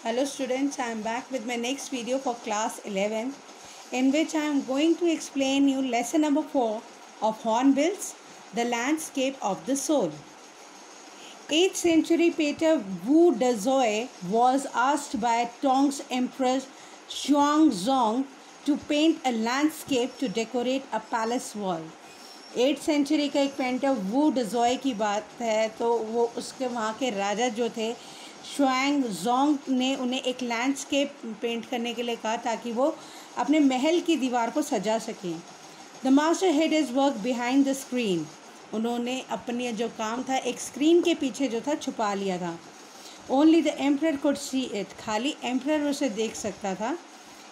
Hello students, I am back with my next video for class 11 in which I am going to explain you lesson number 4 of Hornbill's The Landscape of the Soul. 8th century painter Wu Dezhou was asked by Tong's Empress Xuanzong to paint a landscape to decorate a palace wall. 8th century का एक painter वू डजॉय की बात है। तो वो उसके वहाँ के राजा जो थे शुआंग जोंग ने उन्हें एक लैंडस्केप पेंट करने के लिए कहा ताकि वो अपने महल की दीवार को सजा सकें। The master head is work behind the screen. उन्होंने अपने जो काम था एक स्क्रीन के पीछे जो था छुपा लिया था। Only the emperor could see it. खाली एम्परर उसे देख सकता था।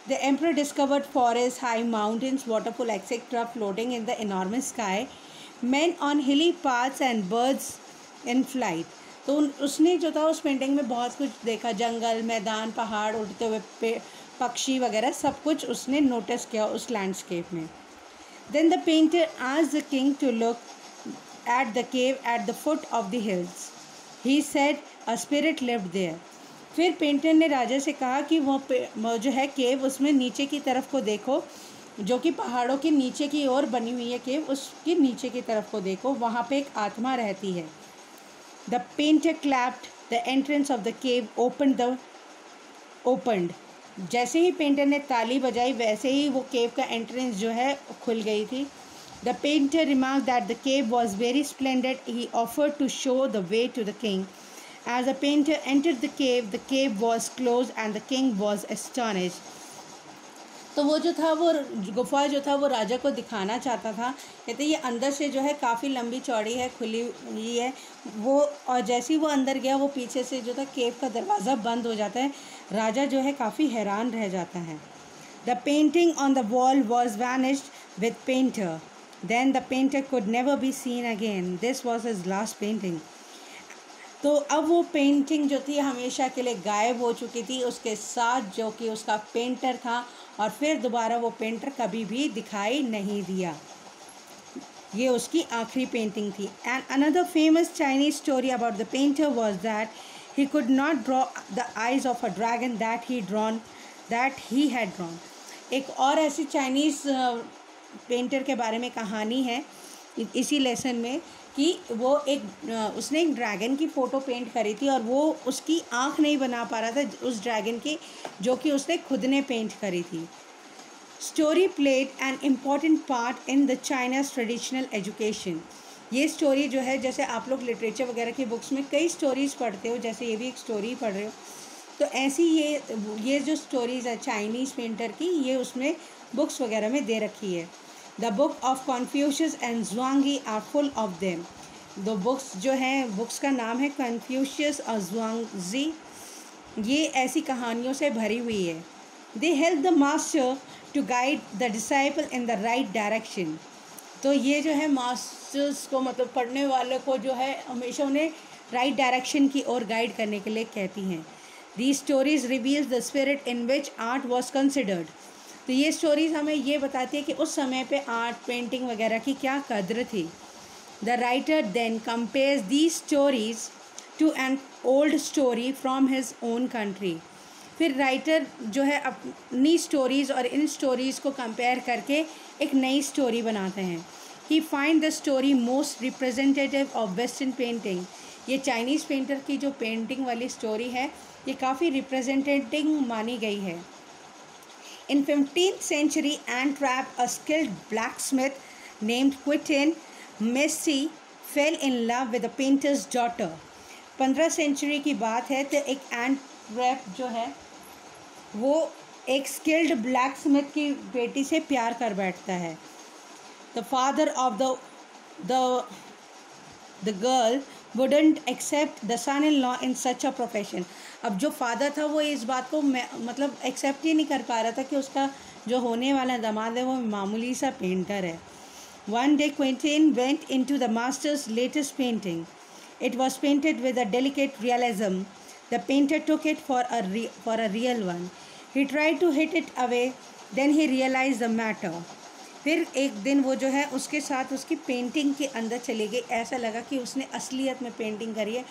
The emperor discovered forests, high mountains, waterfall, etc. floating in the enormous sky, men on hilly paths and birds in flight. तो उसने जो था उस पेंटिंग में बहुत कुछ देखा, जंगल, मैदान, पहाड़, उड़ते हुए पक्षी वगैरह सब कुछ उसने नोटिस किया उस लैंडस्केप में. Then the painter asked the king to look at the cave at the foot of the hills. He said a spirit lived there. फिर पेंटर ने राजा से कहा कि वो जो है केव उसमें नीचे की तरफ को देखो, जो कि पहाड़ों के नीचे की ओर बनी हुई है केव, उसके नीचे की तरफ को देखो, वहाँ पे एक आत्मा रहती है. The painter clapped the entrance of the cave opened. जैसे ही पेंटर ने ताली बजाई वैसे ही वो केव का एंट्रेंस जो है खुल गई थी. The painter remarked that the cave was very splendid. He offered to show the way to the king. As the painter entered the cave was closed and the king was astonished. तो वो जो था वो गुफा जो था वो राजा को दिखाना चाहता था. कहते ये अंदर से जो है काफ़ी लंबी चौड़ी है, खुली हुई है वो, और जैसे ही वो अंदर गया वो पीछे से जो था केव का दरवाज़ा बंद हो जाता है. राजा जो है काफ़ी हैरान रह जाता है. The painting on the wall was vanished with painter. Then the painter could never be seen again. This was his last painting. तो अब वो पेंटिंग जो थी हमेशा के लिए गायब हो चुकी थी, उसके साथ जो कि उसका पेंटर था, और फिर दोबारा वो पेंटर कभी भी दिखाई नहीं दिया. ये उसकी आखिरी पेंटिंग थी. And another famous Chinese story about the painter was that he could not draw the eyes of a dragon that he had drawn. एक और ऐसी चाइनीज़ पेंटर के बारे में कहानी है इसी लेसन में कि वो उसने एक ड्रैगन की फ़ोटो पेंट करी थी और वो उसकी आँख नहीं बना पा रहा था उस ड्रैगन की, जो कि उसने खुद ने पेंट करी थी. Story played an important part in the China's traditional education. ये स्टोरी जो है, जैसे आप लोग लिटरेचर वगैरह की बुक्स में कई स्टोरीज़ पढ़ते हो, जैसे ये भी एक स्टोरी पढ़ रहे हो, तो ऐसी ये जो स्टोरीज़ है चाइनीज़ पेंटर की, ये उसमें बुक्स वगैरह में दे रखी है. The book of Confucius and Zhuangzi are full of them. दो बुक्स जो हैं, बुक्स का नाम है कन्फ्यूशियस और ज़ुआंगी. ये ऐसी कहानियों से भरी हुई है. They help the master to guide the disciple in the right direction. तो ये जो है मास्टर्स को, मतलब पढ़ने वाले को जो है हमेशा उन्हें राइट डायरेक्शन की ओर गाइड करने के लिए कहती हैं. These stories reveals the spirit in which art was considered. तो ये स्टोरीज़ हमें ये बताती है कि उस समय पे आर्ट, पेंटिंग वगैरह की क्या कद्र थी. The writer then compares these stories to an old story from his own country. फिर राइटर जो है अपनी स्टोरीज़ और इन स्टोरीज़ को कंपेयर करके एक नई स्टोरी बनाते हैं. He find the story most representative of western painting. ये चाइनीज़ पेंटर की जो पेंटिंग वाली स्टोरी है ये काफ़ी रिप्रेजेंटेटिव मानी गई है. In 15th century, Antwerp, a skilled blacksmith named Quentin Messi fell in love with a painter's daughter. 15th century की बात है. तो एक एंटवर्प जो है वो एक स्किल्ड ब्लैकस्मिथ की बेटी से प्यार कर बैठता है. The father of the girl wouldn't accept the son-in-law in such a profession. अब जो फादर था वो इस बात को मतलब एक्सेप्ट ही नहीं कर पा रहा था कि उसका जो होने वाला दामाद है वो मामूली सा पेंटर है. One day Quentin went into the master's latest painting. It was painted with a delicate realism. The painter took it for a real one. He tried to hit it away. Then he realized the matter. फिर एक दिन वो जो है उसके साथ उसकी painting के अंदर चली गई. ऐसा लगा कि उसने असलियत में पेंटिंग करी है,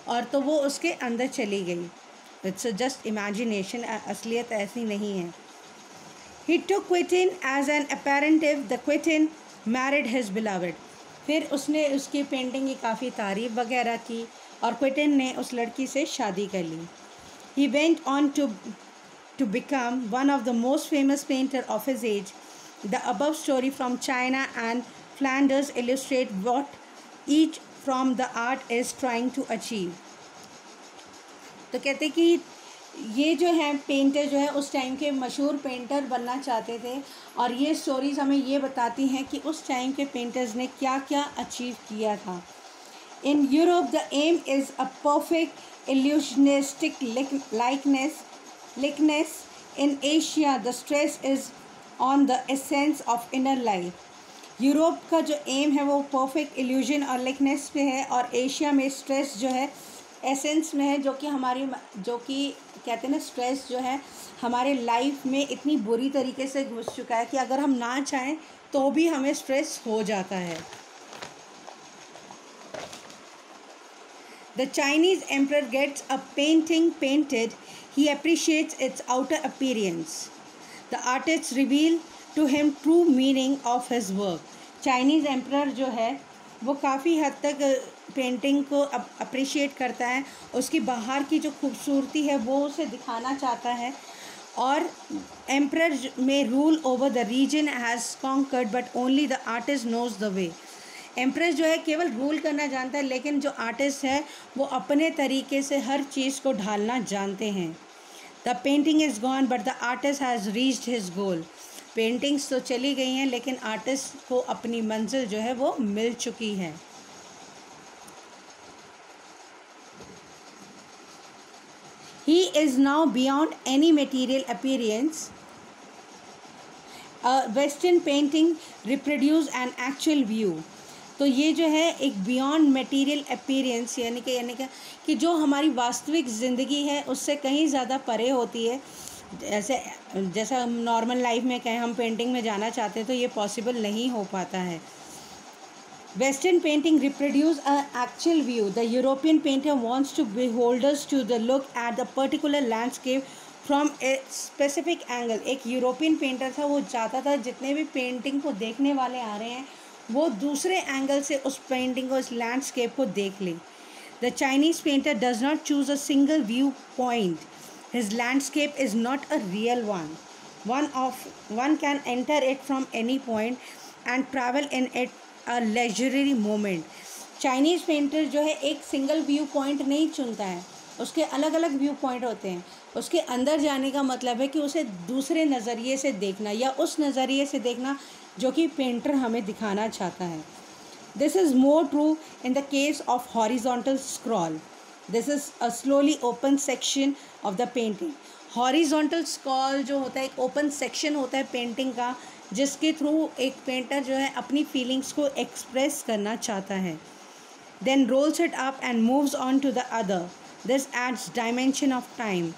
और तो वो उसके अंदर चली गई. इट्स जस्ट इमेजिनेशन, असलियत ऐसी नहीं है. He took Quentin as an apparentive. The Quentin married his beloved. फिर उसने उसकी पेंटिंग की काफ़ी तारीफ वगैरह की और क्विंटन ने उस लड़की से शादी कर ली. He went on to become one of the most famous painter of his age. The above story from China and Flanders illustrate what each from the art is trying to achieve. तो कहते कि ये जो है painter जो है उस time के मशहूर पेंटर बनना चाहते थे और ये स्टोरीज़ हमें ये बताती हैं कि उस टाइम के पेंटर्स ने क्या क्या अचीव किया था. In Europe the aim is a perfect illusionistic likeness. In Asia the stress is on the essence of inner life. Europe का जो एम है वो परफेक्ट इल्यूजन और लाइकनेस पे है और एशिया में स्ट्रेस जो है एसेंस में है, जो कि कहते हैं ना स्ट्रेस जो है हमारे लाइफ में इतनी बुरी तरीके से घुस चुका है कि अगर हम ना चाहें तो भी हमें स्ट्रेस हो जाता है. The Chinese emperor gets a painting painted. He appreciates its outer appearance. The artist reveal to him true meaning of his work. Chinese emperor जो है वो काफ़ी हद तक पेंटिंग को अप्रिशिएट करता है, उसकी बाहर की जो खूबसूरती है वो उसे दिखाना चाहता है. और emperor may rule over the region has conquered but only the artist knows the way. Emperor जो है केवल रूल करना जानता है, लेकिन जो आर्टिस्ट है वो अपने तरीके से हर चीज़ को ढालना जानते हैं. The painting is gone but the artist has reached his goal. Paintings तो चली गई हैं लेकिन आर्टिस्ट को अपनी मंजिल जो है वो मिल चुकी है. He is now beyond any material appearance. A Western painting reproduce an actual view. तो ये जो है एक बियॉन्ड मटेरियल अपीयरेंस यानी कि जो हमारी वास्तविक ज़िंदगी है उससे कहीं ज़्यादा परे होती है. जैसा हम नॉर्मल लाइफ में कहें हम पेंटिंग में जाना चाहते हैं तो ये पॉसिबल नहीं हो पाता है. Western painting reproduce an actual view. The European painter wants to beholders to the look at the particular landscape from a specific angle. एक यूरोपियन पेंटर था, वो चाहता था जितने भी पेंटिंग को देखने वाले आ रहे हैं वो दूसरे एंगल से उस पेंटिंग को, उस लैंडस्केप को देख लें. The Chinese painter does not choose a single view point. His landscape is not a real one. One can enter it from any point and travel in it a leisurely moment. Chinese painter जो है एक single view point नहीं चुनता है, उसके अलग अलग view point होते हैं. उसके अंदर जाने का मतलब है कि उसे दूसरे नज़रिए से देखना या उस नज़रिए से देखना जो कि पेंटर हमें दिखाना चाहता है. This is more true in the case of horizontal scroll. This is a slowly open section of the painting. Horizontal scroll जो होता है एक ओपन सेक्शन होता है पेंटिंग का, जिसके थ्रू एक पेंटर जो है अपनी फीलिंग्स को एक्सप्रेस करना चाहता है. Then rolls it up and moves on to the other. This adds dimension of time.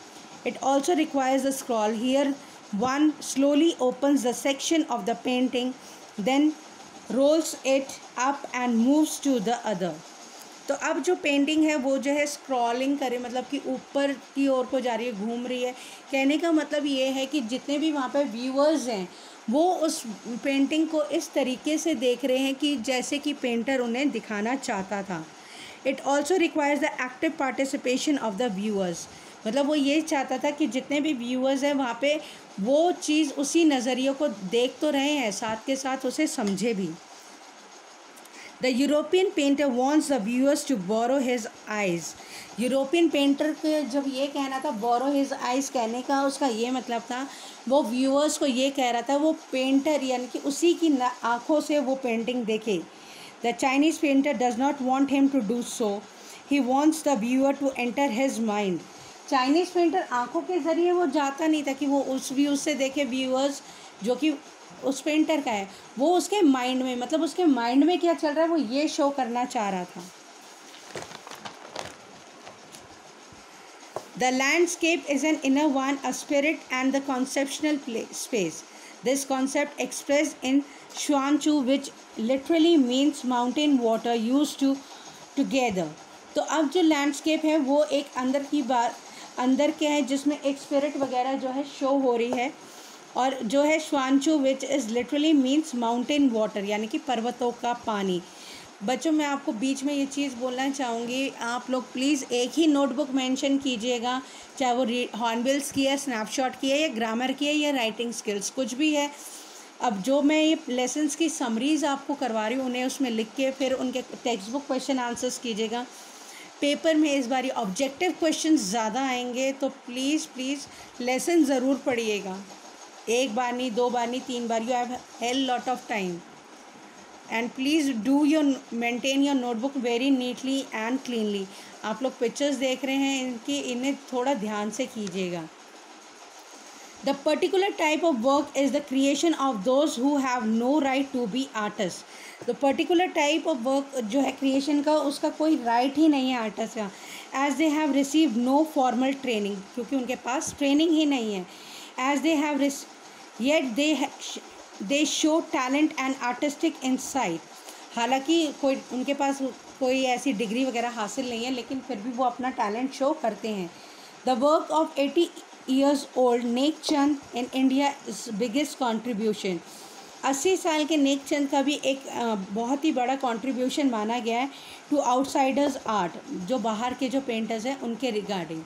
It also requires the scroll. Here one slowly opens the section of the painting, then rolls it up and moves to the other. तो अब जो painting है वो जो है scrolling करे, मतलब कि ऊपर की ओर को जा रही है, घूम रही है. कहने का मतलब ये है कि जितने भी वहाँ पे व्यूअर्स हैं वो उस पेंटिंग को इस तरीके से देख रहे हैं कि जैसे कि पेंटर उन्हें दिखाना चाहता था. It also requires the active participation of the viewers. मतलब वो ये चाहता था कि जितने भी व्यूअर्स हैं वहाँ पे वो चीज़ उसी नज़रिए को देख तो रहे हैं, साथ के साथ उसे समझे भी. The European painter wants the viewers to borrow his eyes. European painter के जब ये कहना था बोरो हिज आइज़, कहने का उसका ये मतलब था वो व्यूअर्स को ये कह रहा था वो पेंटर यानी कि उसी की आँखों से वो पेंटिंग देखे. The Chinese painter does not want him to do so. He wants the viewer to enter his mind. Chinese painter आँखों के ज़रिए वो जाता नहीं था कि वो उस व्यू से देखे व्यूअर्स जो कि उस पेंटर का है, वो उसके माइंड में, मतलब उसके माइंड में क्या चल रहा है वो ये शो करना चाह रहा था. The landscape is an inner one, a spirit and the conceptual space. This concept expressed in Xuanchu, which literally means mountain water used to together. तो अब जो लैंडस्केप है वो एक अंदर की बात अंदर क्या है जिसमें एक स्पिरिट वगैरह जो है शो हो रही है। और जो है श्वांचू which is literally means mountain water, यानी कि पर्वतों का पानी। बच्चों मैं आपको बीच में ये चीज़ बोलना चाहूँगी, आप लोग प्लीज़ एक ही नोटबुक मेंशन कीजिएगा, चाहे वो हॉर्नबिल्स की है, स्नैपशॉट की है, या ग्रामर की है, या राइटिंग स्किल्स कुछ भी है। अब जो मैं ये लेसन्स की समरीज़ आपको करवा रही हूँ उन्हें उसमें लिख के फिर उनके टेक्स्ट बुक क्वेश्चन आंसर्स कीजिएगा। पेपर में इस बार ऑब्जेक्टिव क्वेश्चन ज़्यादा आएंगे, तो प्लीज़ प्लीज़ लेसन ज़रूर पढ़िएगा। एक बार नहीं, 2 बार नहीं, 3 बार, you have hell lot of time. And please do your maintain your notebook very neatly and cleanly. आप लोग पिक्चर्स देख रहे हैं इनकी, इन्हें थोड़ा ध्यान से कीजिएगा। The particular type of work is the creation of those who have no right to be artists. The particular type of work जो है creation का, उसका कोई right ही नहीं है artist का, as they have received no formal training, क्योंकि उनके पास training ही नहीं है। As they have yet they show talent and artistic insight. हालांकि कोई उनके पास कोई ऐसी डिग्री वगैरह हासिल नहीं है, लेकिन फिर भी वो अपना टैलेंट शो करते हैं। The work of 80 years old neck Chand in India is biggest contribution. 80 साल के नेक चंद का भी एक बहुत ही बड़ा कॉन्ट्रीब्यूशन माना गया है टू आउटसाइडर्स आर्ट, जो बाहर के जो पेंटर्स हैं उनके regarding.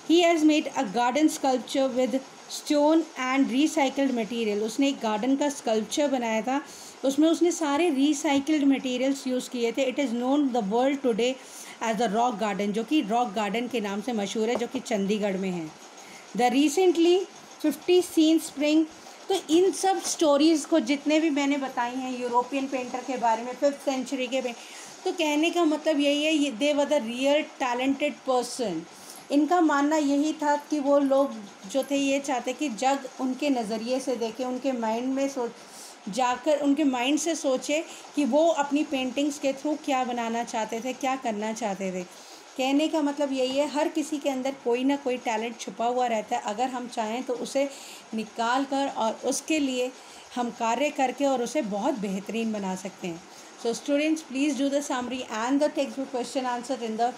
He has made a garden sculpture with stone and recycled material. उसने एक गार्डन का स्कल्पचर बनाया था, उसमें उसने सारे रिसाइकल्ड मटेरियल्स यूज़ किए थे। It is known the world today as the rock garden, जो कि रॉक गार्डन के नाम से मशहूर है, जो कि चंडीगढ़ में है। The recently 50 seen spring. तो इन सब स्टोरीज़ को जितने भी मैंने बताई हैं यूरोपियन पेंटर के बारे में, 5th सेंचुरी के में, तो कहने का मतलब यही है, they were the real talented person. इनका मानना यही था कि वो लोग जो थे ये चाहते कि जग उनके नज़रिए से देखे, उनके माइंड में जाकर उनके माइंड से सोचे कि वो अपनी पेंटिंग्स के थ्रू क्या बनाना चाहते थे, क्या करना चाहते थे। कहने का मतलब यही है, हर किसी के अंदर कोई ना कोई टैलेंट छुपा हुआ रहता है, अगर हम चाहें तो उसे निकाल कर और उसके लिए हम कार्य करके और उसे बहुत बेहतरीन बना सकते हैं। So students please do the summary and the text book question answer in the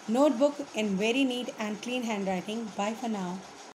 notebook in very neat and clean handwriting. Bye for now.